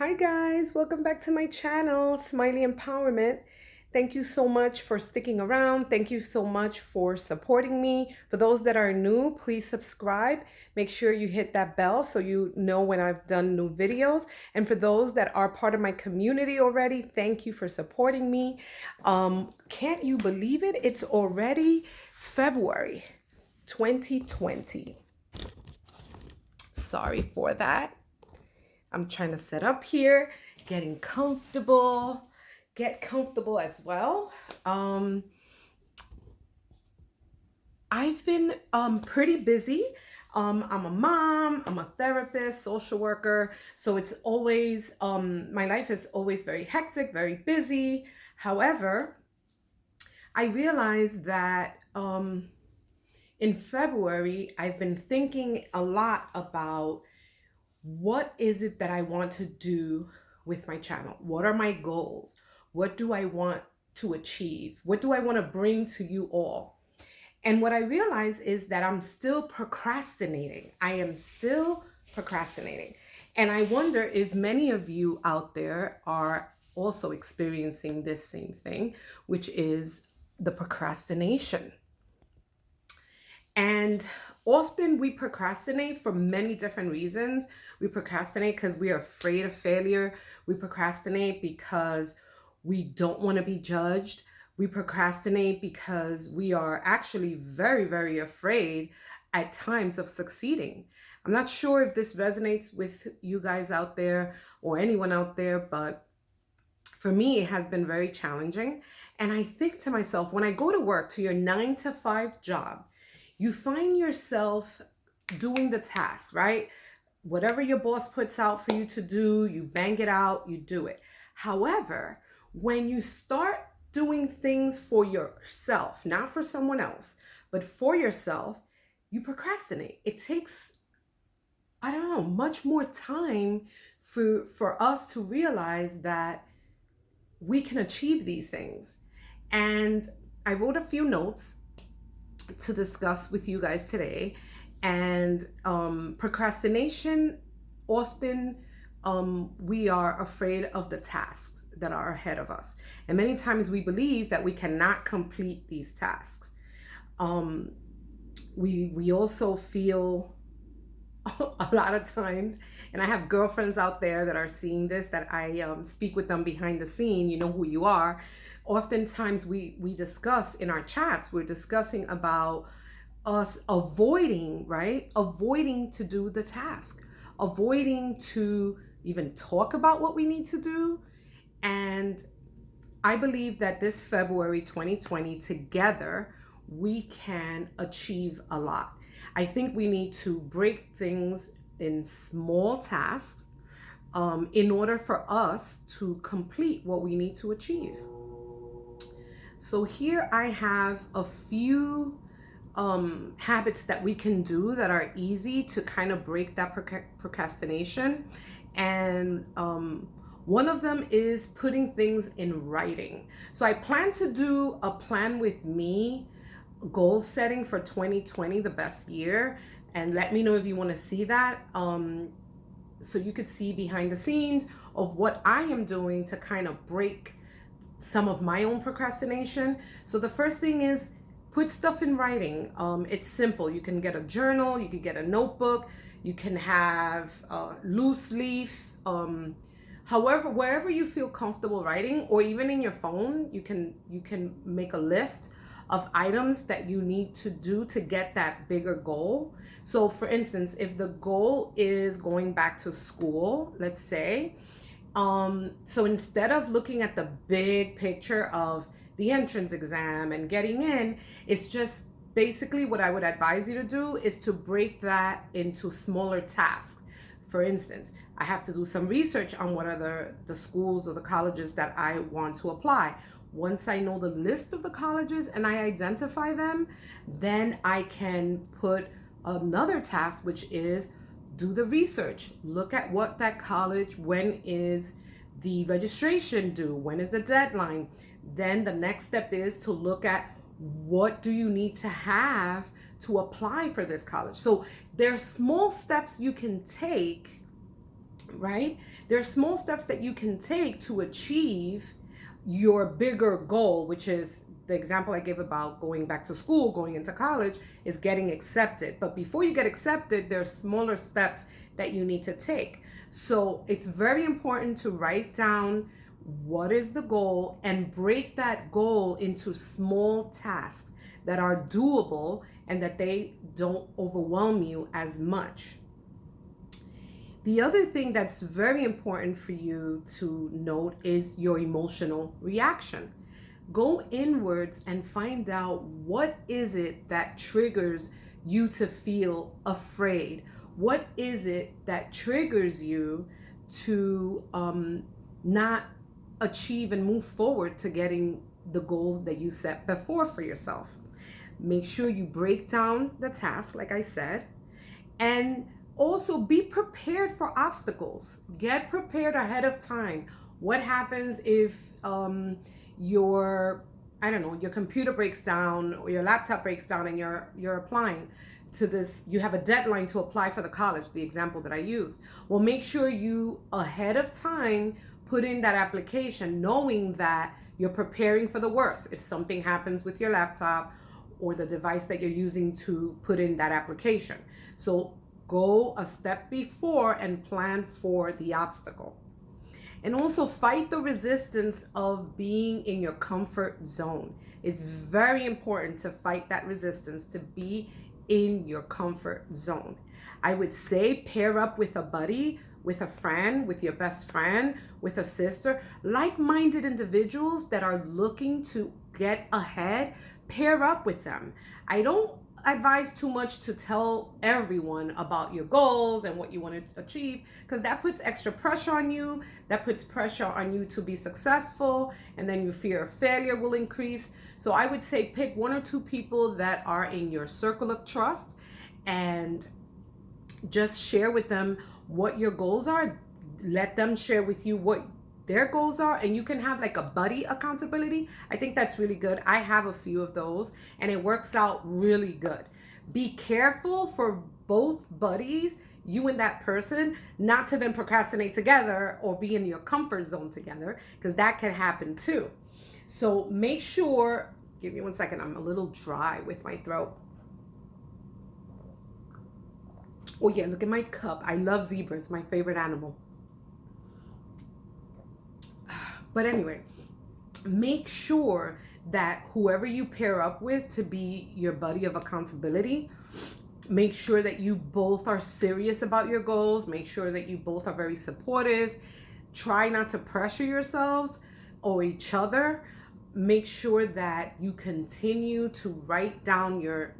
Hi guys, welcome back to my channel, Smiley Empowerment. Thank you so much for sticking around. Thank you so much for supporting me. For those that are new, please subscribe. Make sure you hit that bell so you know when I've done new videos. And for those that are part of my community already, thank you for supporting me. Can't you believe it? It's already February 2020. Sorry for that. I'm trying to set up here, getting comfortable, get comfortable as well. I've been pretty busy. I'm a mom, I'm a therapist, social worker. So it's always, my life is always very hectic, very busy. However, I realized that in February, I've been thinking a lot about what is it that I want to do with my channel? What are my goals? What do I want to achieve? What do I want to bring to you all? And what I realize is that I'm still procrastinating. I am still procrastinating. And I wonder if many of you out there are also experiencing this same thing, which is the procrastination. And often we procrastinate for many different reasons. We procrastinate because we are afraid of failure. We procrastinate because we don't want to be judged. We procrastinate because we are actually very, very afraid at times of succeeding. I'm not sure if this resonates with you guys out there or anyone out there, but for me, it has been very challenging. And I think to myself, when I go to work, to your 9 to 5 job, you find yourself doing the task, right? Whatever your boss puts out for you to do, you bang it out, you do it. However, when you start doing things for yourself, not for someone else, but for yourself, you procrastinate. It takes, I don't know, much more time for us to realize that we can achieve these things. And I wrote a few notes to discuss with you guys today. And procrastination, often we are afraid of the tasks that are ahead of us. And many times we believe that we cannot complete these tasks. We also feel a lot of times, and I have girlfriends out there that are seeing this, that I speak with them behind the scene, you know who you are. Oftentimes we discuss in our chats, we're discussing about us avoiding, right? Avoiding to do the task, avoiding to even talk about what we need to do. And I believe that this February 2020, together, we can achieve a lot. I think we need to break things in small tasks in order for us to complete what we need to achieve. So here I have a few habits that we can do that are easy to kind of break that procrastination. And one of them is putting things in writing. So I plan to do a plan with me goal setting for 2020, the best year. And let me know if you want to see that. So you could see behind the scenes of what I am doing to kind of break some of my own procrastination. So the first thing is put stuff in writing. It's simple. You can get a journal, you could get a notebook, you can have a loose leaf, however, wherever you feel comfortable writing, or even in your phone, you can make a list of items that you need to do to get that bigger goal. So for instance, if the goal is going back to school, let's say, so instead of looking at the big picture of the entrance exam and getting in, it's just basically what I would advise you to do is to break that into smaller tasks. For instance, I have to do some research on what are the schools or the colleges that I want to apply. Once I know the list of the colleges and I identify them, then I can put another task, which is do the research. Look at what that college, when is the registration due? When is the deadline? Then the next step is to look at what do you need to have to apply for this college. So there's small steps you can take right? There's small steps that you can take to achieve your bigger goal, which is the example I gave about going back to school, going into college, is getting accepted. But before you get accepted, there's smaller steps that you need to take. So it's very important to write down what is the goal and break that goal into small tasks that are doable and that they don't overwhelm you as much. The other thing that's very important for you to note is your emotional reaction. Go inwards and find out what is it that triggers you to feel afraid. What is it that triggers you to not achieve and move forward to getting the goals that you set before for yourself? Make sure you break down the task, like I said, and also be prepared for obstacles. Get prepared ahead of time. What happens if your computer breaks down or your laptop breaks down and you're applying to this, you have a deadline to apply for the college, the example that I use. Well, make sure you ahead of time put in that application knowing that you're preparing for the worst if something happens with your laptop or the device that you're using to put in that application. So go a step before and plan for the obstacle. And also fight the resistance of being in your comfort zone. It's very important to fight that resistance to be in your comfort zone. I would say pair up with a buddy, with a friend, with your best friend, with a sister, like-minded individuals that are looking to get ahead. Pair up with them. I don't advise too much to tell everyone about your goals and what you want to achieve, because that puts extra pressure on you. That puts pressure on you to be successful, and then your fear of failure will increase. So I would say pick one or two people that are in your circle of trust and just share with them what your goals are. Let them share with you what their goals are, and you can have like a buddy accountability. I think that's really good. I have a few of those and it works out really good. Be careful for both buddies, you and that person, not to then procrastinate together or be in your comfort zone together, because that can happen too. So make sure, give me 1 second, I'm a little dry with my throat. Oh yeah, look at my cup. I love zebras, my favorite animal. But anyway, make sure that whoever you pair up with to be your buddy of accountability, make sure that you both are serious about your goals. Make sure that you both are very supportive. Try not to pressure yourselves or each other. Make sure that you continue to write down your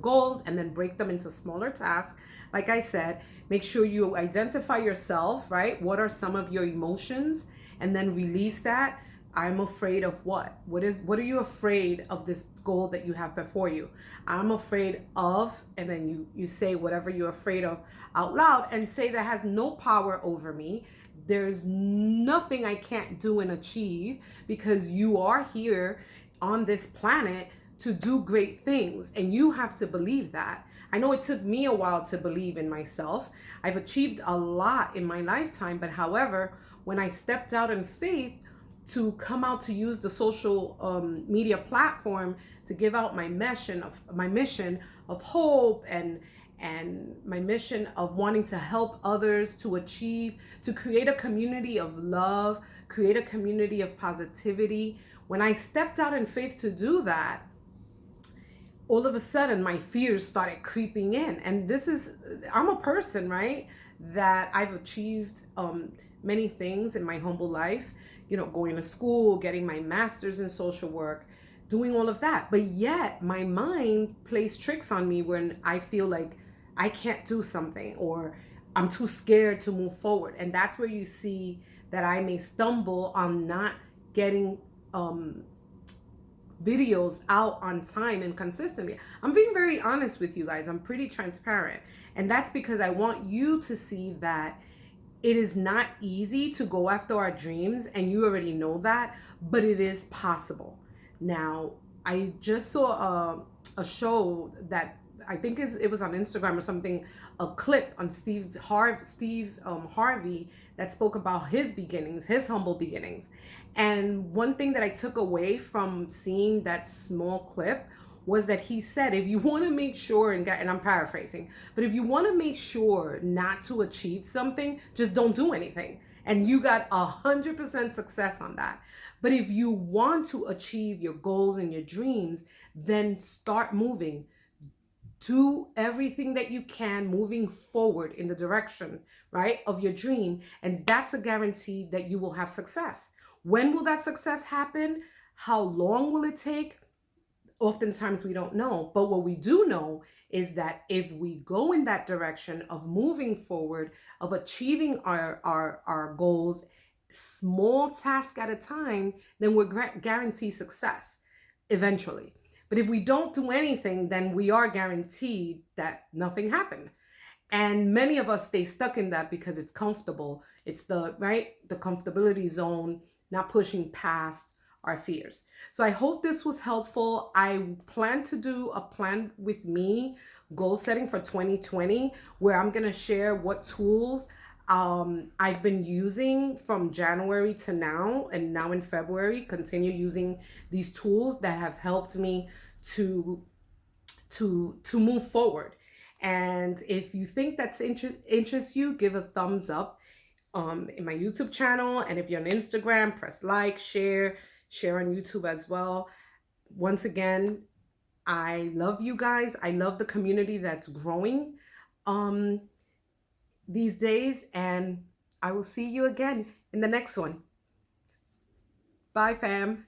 goals and then break them into smaller tasks. Like I said, make sure you identify yourself, right? What are some of your emotions? And then release that. I'm afraid of what? What are you afraid of this goal that you have before you? I'm afraid of, and then you say whatever you're afraid of out loud and say that has no power over me. There's nothing I can't do and achieve, because you are here on this planet to do great things, and you have to believe that. I know it took me a while to believe in myself. I've achieved a lot in my lifetime, but however, when I stepped out in faith to come out to use the social media platform to give out my mission of hope and my mission of wanting to help others to achieve, to create a community of love, create a community of positivity. When I stepped out in faith to do that, all of a sudden my fears started creeping in. And I'm a person, right, that I've achieved many things in my humble life, going to school, getting my master's in social work, doing all of that. But yet my mind plays tricks on me when I feel like I can't do something or I'm too scared to move forward. And that's where you see that I may stumble on not getting videos out on time and consistently. I'm being very honest with you guys. I'm pretty transparent. And that's because I want you to see that it is not easy to go after our dreams, and you already know that, but it is possible. Now, I just saw a show that I think it was on Instagram or something, a clip on Steve Harvey that spoke about his beginnings, his humble beginnings. And one thing that I took away from seeing that small clip was that he said, if you want to make sure and I'm paraphrasing, but if you want to make sure not to achieve something, just don't do anything. And you got 100% success on that. But if you want to achieve your goals and your dreams, then start moving. Do everything that you can moving forward in the direction, right, of your dream. And that's a guarantee that you will have success. When will that success happen? How long will it take? Oftentimes we don't know. But what we do know is that if we go in that direction of moving forward, of achieving our goals, small task at a time, then we're guaranteed success eventually. But if we don't do anything, then we are guaranteed that nothing happened. And many of us stay stuck in that because it's comfortable. It's the comfortability zone, not pushing past our fears. So I hope this was helpful. I plan to do a plan with me goal setting for 2020, where I'm going to share what tools I've been using from January to now, and now in February, continue using these tools that have helped me to move forward. And if you think that's interests you, give a thumbs up in my YouTube channel. And if you're on Instagram, press like, share on YouTube as well. Once again, I love you guys. I love the community that's growing these days, and I will see you again in the next one. Bye, fam.